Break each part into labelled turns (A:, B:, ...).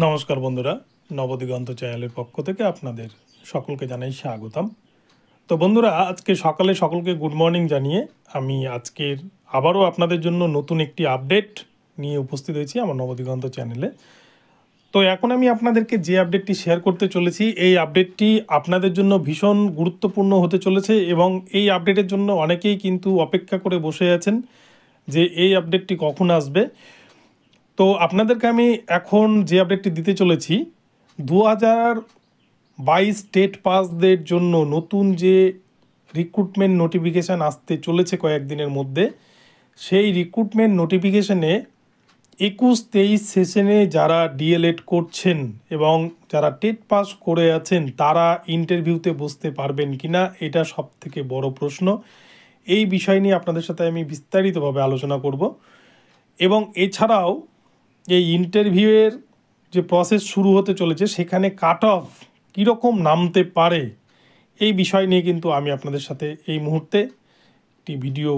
A: নমস্কার বন্ধুরা, নবদিগন্ত চ্যানেলের পক্ষ থেকে আপনাদের সকলকে জানাই স্বাগতম। তো বন্ধুরা, আজকে সকালে সকলকে গুড মর্নিং জানিয়ে আমি আজকের আবারও আপনাদের জন্য নতুন একটি আপডেট নিয়ে উপস্থিত হয়েছি আমার নবদিগন্ত চ্যানেলে। তো এখন আমি আপনাদেরকে যে আপডেটটি শেয়ার করতে চলেছি, এই আপডেটটি আপনাদের জন্য ভীষণ গুরুত্বপূর্ণ হতে চলেছে এবং এই আপডেটের জন্য অনেকেই কিন্তু অপেক্ষা করে বসে আছেন যে এই আপডেটটি কখন আসবে। তো আপনাদেরকে আমি এখন যে আপডেটটি দিতে চলেছি, 2022 স্টেট পাসদের জন্য নতুন যে রিক্রুটমেন্ট নোটিফিকেশান আসতে চলেছে কয়েকদিনের মধ্যে, সেই রিক্রুটমেন্ট নোটিফিকেশানে 21-23 সেশনে যারা ডিএলএড করছেন এবং যারা টেট পাস করে আছেন তারা ইন্টারভিউতে বসতে পারবেন কিনা, এটা সব থেকে বড় প্রশ্ন। এই বিষয় নিয়ে আপনাদের সাথে আমি বিস্তারিতভাবে আলোচনা করব এবং এছাড়াও এই ইন্টারভিউয়ের যে প্রসেস শুরু হতে চলেছে সেখানে কাট অফ কীরকম নামতে পারে, এই বিষয় নিয়ে কিন্তু আমি আপনাদের সাথে এই মুহূর্তে একটি ভিডিও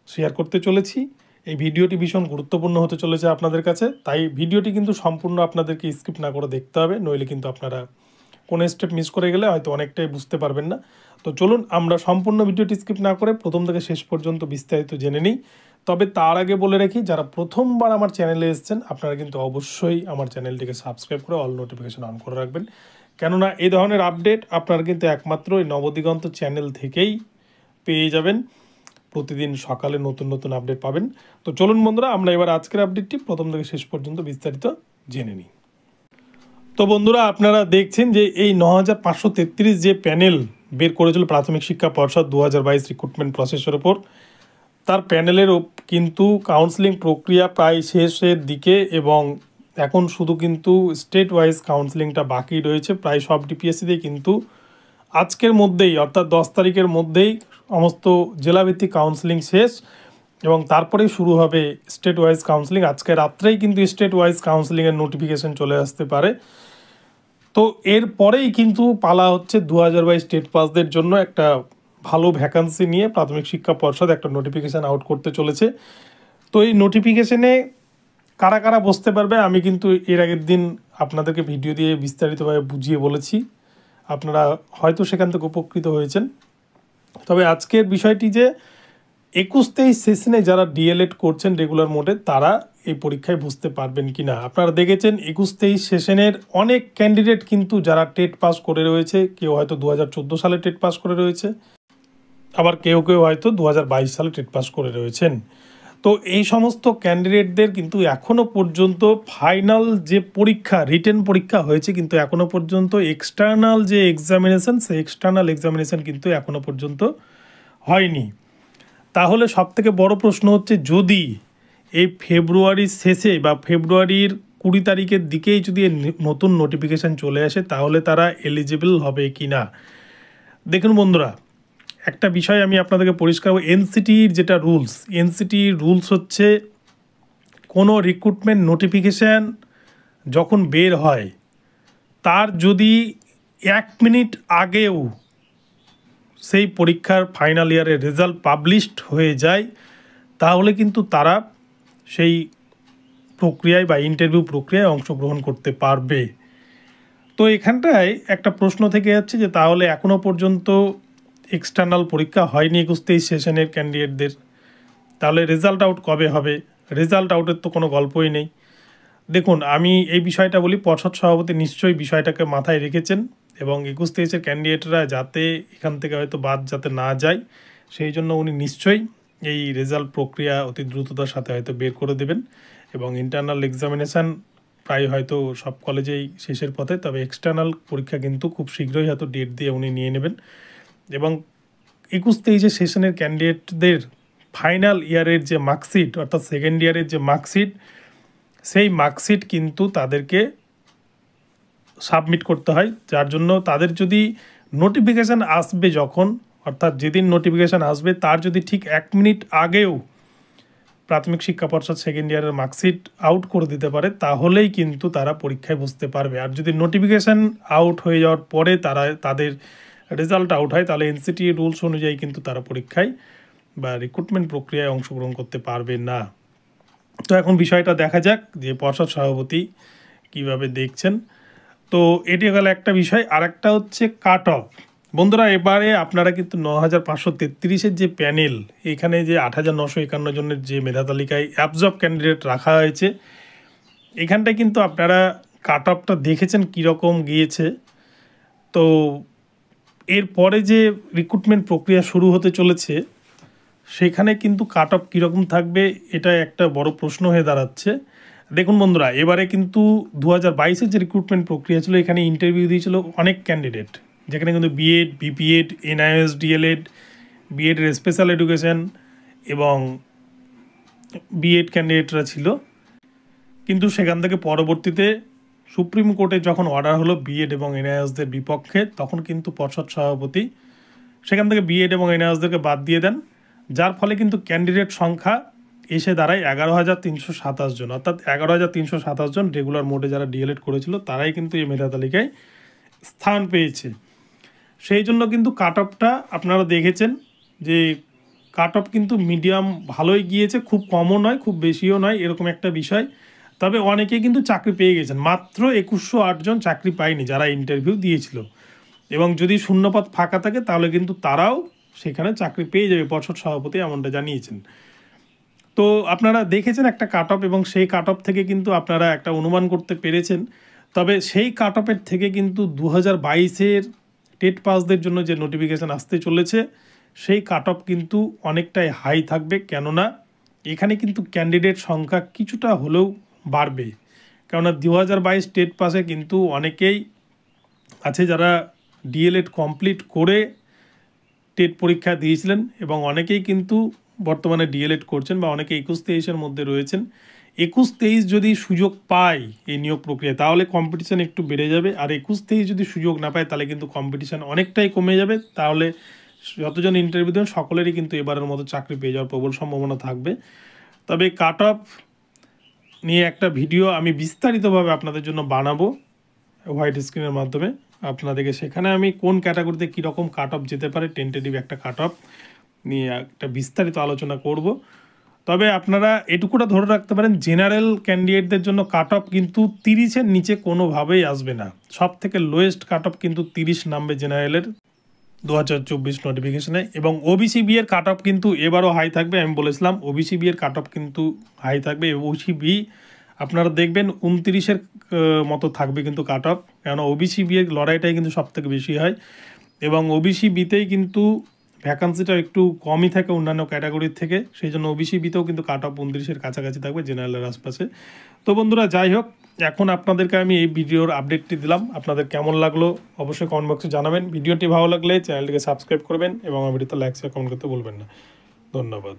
A: শেয়ার করতে চলেছি। এই ভিডিওটি ভীষণ গুরুত্বপূর্ণ হতে চলেছে আপনাদের কাছে, তাই ভিডিওটি কিন্তু সম্পূর্ণ আপনাদেরকে স্কিপ না করে দেখতে হবে, নইলে কিন্তু আপনারা কোনো স্টেপ মিস করে গেলে হয়তো অনেকটাই বুঝতে পারবেন না। তো চলুন আমরা সম্পূর্ণ ভিডিওটি স্কিপ না করে প্রথম থেকে শেষ পর্যন্ত বিস্তারিত জেনে নিই। তবে তার আগে বলে রাখি, যারা প্রথমবার আমার চ্যানেলে এসেছেন আপনারা কিন্তু অবশ্যই আমার চ্যানেলটিকে সাবস্ক্রাইব করে অল নোটিফিকেশন অন করে রাখবেন, কেননা এই ধরনের আপডেট আপনারা কিন্তু একমাত্র এই নবদিগন্ত চ্যানেল থেকেই পেয়ে যাবেন। প্রতিদিন সকালে নতুন নতুন আপডেট পাবেন। তো চলুন বন্ধুরা, আমরা এবার আজকের আপডেটটি প্রথম থেকে শেষ পর্যন্ত বিস্তারিত জেনে নিই। তো বন্ধুরা, আপনারা দেখছেন যে এই 9533 যে প্যানেল বের করেছিল প্রাথমিক শিক্ষা পর্ষদ 2022 রিক্রুটমেন্ট প্রসেসের ওপর, তার প্যানেলের কিন্তু কাউন্সেলিং প্রক্রিয়া প্রায় শেষের দিকে এবং এখন শুধু কিন্তু স্টেট ওয়াইজ কাউন্সেলিংটা বাকি রয়েছে। প্রায় সব ডিপিএসসিতেই কিন্তু আজকের মধ্যেই অর্থাৎ 10 তারিখের মধ্যেই সমস্ত জেলাভিত্তিক কাউন্সেলিং শেষ এবং তারপরেই শুরু হবে স্টেট ওয়াইজ কাউন্সেলিং। আজকে রাত্রেই কিন্তু স্টেট ওয়াইজ কাউন্সেলিংয়ের নোটিফিকেশন চলে আসতে পারে। তো এরপরেই কিন্তু পালা হচ্ছে 2022 স্টেট পাসদের জন্য একটা ভালো ভ্যাকান্সি নিয়ে প্রাথমিক শিক্ষা পর্ষদ একটা নোটিফিকেশান আউট করতে চলেছে। তো এই নোটিফিকেশানে কারা কারা বসতে পারবে আমি কিন্তু এর আগের দিন আপনাদেরকে ভিডিও দিয়ে বিস্তারিতভাবে বুঝিয়ে বলেছি, আপনারা হয়তো সেখান থেকে উপকৃত হয়েছেন। তবে আজকের বিষয়টি যে 21-23 সেশনে যারা ডিএলএড করছেন রেগুলার মোডে তারা এই পরীক্ষায় বসতে পারবেন কি না। আপনারা দেখেছেন 21-23 সেশনের অনেক ক্যান্ডিডেট কিন্তু যারা টেট পাস করে রয়েছে, কেউ হয়তো 2014 সালে টেট পাস করে রয়েছে, আবার কেউ কেউ হয়তো 2022 সালে টেট পাস করে রয়েছেন। তো এই সমস্ত ক্যান্ডিডেটদের কিন্তু এখনও পর্যন্ত ফাইনাল যে পরীক্ষা রিটেন পরীক্ষা হয়েছে, কিন্তু এখনও পর্যন্ত এক্সটার্নাল যে এক্সামিনেশন সেই এক্সটার্নাল এক্সামিনেশন কিন্তু এখনও পর্যন্ত হয়নি। তাহলে সবথেকে বড় প্রশ্ন হচ্ছে, যদি এই ফেব্রুয়ারির শেষে বা ফেব্রুয়ারির 20 তারিখের দিকেই যদি নতুন নোটিফিকেশান চলে আসে তাহলে তারা এলিজিবল হবে কি না। দেখুন বন্ধুরা, একটা বিষয় আমি আপনাদেরকে পরিষ্কার, এনসিটির যেটা এনসিটির রুলস হচ্ছে কোনো রিক্রুটমেন্ট নোটিফিকেশান যখন বের হয় তার যদি 1 মিনিট আগেও সেই পরীক্ষার ফাইনাল ইয়ারের রেজাল্ট পাবলিশড হয়ে যায় তাহলে কিন্তু তারা সেই প্রক্রিয়ায় বা ইন্টারভিউ প্রক্রিয়ায় অংশগ্রহণ করতে পারবে। তো এখানটায় একটা প্রশ্ন থেকে যাচ্ছে যে তাহলে এখনও পর্যন্ত এক্সটার্নাল পরীক্ষা হয়নি 21-23 সেশনের ক্যান্ডিডেটদের, তাহলে রেজাল্ট আউট কবে হবে? রেজাল্ট আউটের তো কোনো গল্পই নেই। দেখুন, আমি এই বিষয়টা বলি, পর্ষদ সভাপতি নিশ্চয়ই বিষয়টাকে মাথায় রেখেছেন এবং 21-23-এর ক্যান্ডিডেটরা যাতে এখান থেকে হয়তো বাদ যাতে না যায় সেই জন্য উনি নিশ্চয়ই এই রেজাল্ট প্রক্রিয়া অতি দ্রুততার সাথে হয়তো বের করে দেবেন এবং ইন্টারনাল এক্সামিনেশান প্রায় হয়তো সব কলেজেই শেষের পথে, তবে এক্সটার্নাল পরীক্ষা কিন্তু খুব শীঘ্রই হয়তো ডেট দিয়ে উনি নিয়ে নেবেন এবং 21-23 সেশনের ক্যান্ডিডেটদের ফাইনাল ইয়ারের যে মার্কশিট অর্থাৎ সেকেন্ড ইয়ারের যে মার্কশিট, সেই মার্কশিট কিন্তু তাদেরকে সাবমিট করতে হয়, যার জন্য তাদের যদি নোটিফিকেশান আসবে যখন, অর্থাৎ যেদিন নোটিফিকেশান আসবে তার যদি ঠিক 1 মিনিট আগেও প্রাথমিক শিক্ষা পর্ষদ সেকেন্ড ইয়ারের মার্কশিট আউট করে দিতে পারে তাহলেই কিন্তু তারা পরীক্ষায় বসতে পারবে। আর যদি নোটিফিকেশান আউট হয়ে যাওয়ার পরে তাদের রেজাল্ট আউট হয় তাহলে এনসিটি রুলস অনুযায়ী কিন্তু তারা পরীক্ষায় বা রিক্রুটমেন্ট প্রক্রিয়ায় অংশগ্রহণ করতে পারবে না। তো এখন বিষয়টা দেখা যাক যে পর্ষদ সভাপতি কিভাবে দেখছেন। তো এটি গেল একটা বিষয়। আর একটা হচ্ছে কাট অফ। বন্ধুরা, এবারে আপনারা কিন্তু ৯,৫৩৩-এর যে প্যানেল, এখানে যে ৮,৯৫১ জনের যে মেধা তালিকায় অ্যাবজর্ব ক্যান্ডিডেট রাখা হয়েছে, এখানটায় কিন্তু আপনারা কাট অফটা দেখেছেন কীরকম গিয়েছে। তো এরপরে যে রিক্রুটমেন্ট প্রক্রিয়া শুরু হতে চলেছে, সেখানে কিন্তু কাট অফ কীরকম থাকবে এটা একটা বড় প্রশ্ন হয়ে দাঁড়াচ্ছে। দেখুন বন্ধুরা, এবারে কিন্তু 2022-এর যে রিক্রুটমেন্ট প্রক্রিয়া ছিল, এখানে ইন্টারভিউ দিয়েছিল অনেক ক্যান্ডিডেট, যেখানে কিন্তু বিএড, বিপিএড, এনআইএস, ডিএলএড, বিএডের স্পেশাল এডুকেশন এবং বিএড ক্যান্ডিডেটরা ছিল। কিন্তু সেখান থেকে পরবর্তীতে সুপ্রিম কোর্টে যখন অর্ডার হলো বিএড এবং এনআইএসদের বিপক্ষে, তখন কিন্তু পর্ষদ সভাপতি সেখান থেকে বিএড এবং এনআইএসদেরকে বাদ দিয়ে দেন, যার ফলে কিন্তু ক্যান্ডিডেট সংখ্যা এসে দাঁড়ায় 11,327 জন। অর্থাৎ 11,327 জন রেগুলার মোডে যারা ডিএলএড করেছিল, তারাই কিন্তু এই মেধা তালিকায় স্থান পেয়েছে। সেই জন্য কিন্তু কাট অফটা আপনারা দেখেছেন যে কাট অফ কিন্তু মিডিয়াম ভালোই গিয়েছে, খুব কমও নয়, খুব বেশিও নয়, এরকম একটা বিষয়। তবে অনেকেই কিন্তু চাকরি পেয়ে গেছেন। মাত্র 2,108 জন চাকরি পায়নি যারা ইন্টারভিউ দিয়েছিল। এবং যদি শূন্যপদ ফাঁকা থাকে তাহলে কিন্তু তারাও সেখানে চাকরি পেয়ে যাবে, পর্ষদ সভাপতি এমনটা জানিয়েছেন। তো আপনারা দেখেছেন একটা কাট অফ, এবং সেই কাট অফ থেকে কিন্তু আপনারা একটা অনুমান করতে পেরেছেন। তবে সেই কাট অফের থেকে কিন্তু 2022-এর টেট পাসদের জন্য যে নোটিফিকেশান আসতে চলেছে, সেই কাট অফ কিন্তু অনেকটাই হাই থাকবে। কেননা এখানে কিন্তু ক্যান্ডিডেট সংখ্যা কিছুটা হলেও বাড়বে। কেননা 2022 টেট পাসে কিন্তু অনেকেই আছে যারা ডিএলএড কমপ্লিট করে টেট পরীক্ষা দিয়েছিলেন, এবং অনেকেই কিন্তু বর্তমানে ডিএলএড করছেন, বা অনেকে 21-23-এর মধ্যে রয়েছেন। 21-23 যদি সুযোগ পায় এই নিয়োগ প্রক্রিয়া, তাহলে কম্পিটিশান একটু বেড়ে যাবে। আর 21-23 যদি সুযোগ না পায়, তাহলে কিন্তু কম্পিটিশান অনেকটাই কমে যাবে। তাহলে যতজন ইন্টারভিউ দেন সকলেরই কিন্তু এবারের মতো চাকরি পেয়ে যাওয়ার প্রবল সম্ভাবনা থাকবে। তবে কাট অফ নিয়ে একটা ভিডিও আমি বিস্তারিতভাবে আপনাদের জন্য বানাবো হোয়াইট স্ক্রিনের মাধ্যমে আপনাদেরকে। সেখানে আমি কোন ক্যাটাগরিতে কীরকম কাট অফ যেতে পারে, টেন্টেটিভ একটা কাট অফ নিয়ে একটা বিস্তারিত আলোচনা করব। তবে আপনারা এটুকুটা ধরে রাখতে পারেন, জেনারেল ক্যান্ডিডেটদের জন্য কাট অফ কিন্তু 30-এর নিচে কোনোভাবেই আসবে না। সব থেকে লোয়েস্ট কাট অফ কিন্তু 30 নামবে জেনারেলের 2024 নোটিফিকেশানে। এবং ওবিসি বি এর কাট অফ কিন্তু এবারও হাই থাকবে। আমি বলেছিলাম ওবিসি বি এর কাট অফ কিন্তু হাই থাকবে। ওবিসি বি আপনারা দেখবেন 29-এর মতো থাকবে কিন্তু কাট অফ, কেননা ওবিসি বি এর লড়াইটাই কিন্তু সব থেকে বেশি হয়। এবং ওবিসি বিতেই কিন্তু ভ্যাকান্সিটা একটু কমই থাকে অন্যান্য ক্যাটাগরির থেকে, সেই জন্য ওবিসি বিতেও কিন্তু কাট অফ 29-এর কাছাকাছি থাকবে জেনারেলের আশপাশে। তো বন্ধুরা, যাই হোক, এখন আপনাদেরকে আমি এই ভিডিওর আপডেটটি দিলাম। আপনাদের কেমন লাগলো অবশ্যই কমেন্ট বক্সে জানাবেন। ভিডিওটি ভালো লাগলে চ্যানেলটিকে সাবস্ক্রাইব করবেন এবং আমার ভিডিওতে লাইক শেয়ার কমেন্ট করতে বলবেন না। ধন্যবাদ।